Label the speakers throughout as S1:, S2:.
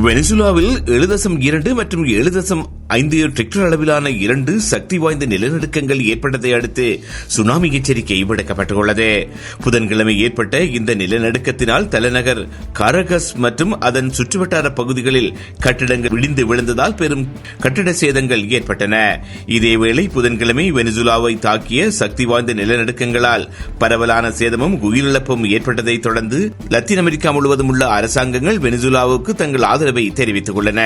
S1: வெனிசுலாவில் 7.2 மற்றும் 7.5 ரெக்டர் அளவிலான 2 சக்தி வாய்ந்த நிலநடுக்கங்கள் ஏற்பட்டதை அடுத்து சுனாமி எச்சரிக்கை விடுக்கப்பட்டுள்ளது. புதன்கிழமை ஏற்பட்ட இந்த நிலநடுக்கத்தினால் தலைநகர் காரகஸ் மற்றும் அதன் சுற்றுவட்டார பகுதிகளில் கட்டிடங்கள் இடிந்து விழுந்ததால் பெரும் கட்டிட சேதங்கள் ஏற்பட்டன. இதேவேளை புதன்கிழமை வெனிசுலாவை தாக்கிய சக்தி வாய்ந்த நிலநடுக்கங்களால் பரவலான சேதமும் உயிரிழப்பும் ஏற்பட்டதை தொடர்ந்து லத்தீன் அமெரிக்கா முழுவதும் உள்ள அரசாங்கங்கள் வெனிசுலாவுக்கு தங்கள் ஆதரவை தெரிவித்துக் உள்ளன.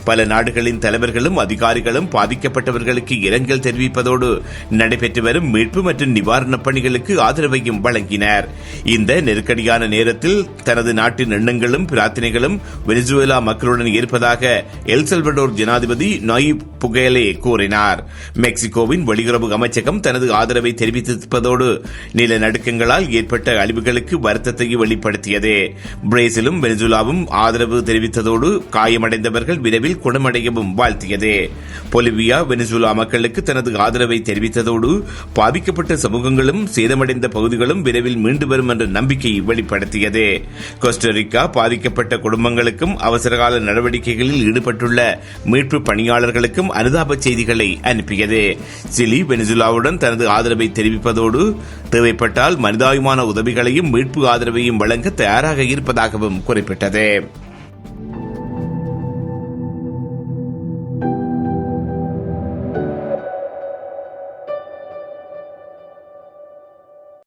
S1: பல நாடுகளின் தலைவர்களும் அதிகாரிகளும் பாதிக்கப்பட்டவர்களுக்கு இரங்கல் தெரிவிப்பதோடு நடைபெற்று வரும் மீட்பு மற்றும் நிவாரணப் பணிகளுக்கு ஆதரவையும் வழங்கினர். இந்த நெருக்கடியான நேரத்தில் தனது நாட்டின் எண்ணங்களும் பிரார்த்தனைகளும் வெனிசுவேலா மக்களுடன் இருப்பதாக எல் சல்வடோர் ஜனாதிபதி நாயிப் புகேலே கூறினார். மெக்சிகோவின் வெளியுறவு அமைச்சகம் தனது ஆதரவை தெரிவித்திருப்பதோடு நிலநடுக்கங்களால் ஏற்பட்ட அழிவுகளுக்கு வருத்தத்தை வெளிப்படுத்தியது. பிரேசிலும் வெனிசுலாவும் ஆதரவு தெரிவித்ததோடு காயமடைந்தவர்கள் விரைவில் குணமடையவும் வாழ்த்தியது. பொலிவியா வெனிசுலா மக்களுக்கு தனது ஆதரவை தெரிவித்ததோடு பாதிக்கப்பட்ட சமூகங்களும் சேதமடைந்த பகுதிகளும் விரைவில் மீண்டு வரும் என்ற நம்பிக்கையை வெளிப்படுத்தியது. கோஸ்டரிக்கா பாதிக்கப்பட்ட குடும்பங்களுக்கும் அவசரகால நடவடிக்கைகளில் ஈடுபட்டுள்ள மீட்பு பணியாளர்களுக்கும் அனுதாப செய்திகளை அனுப்பியது. சிலி வெனிசுலாவுடன் தனது ஆதரவை தெரிவிப்பதோடு தேவைப்பட்டால் மனிதாபிமான உதவிகளையும் மீட்பு ஆதரவையும் வழங்க தயாராக இருப்பதாகவும் குறிப்பிட்டது.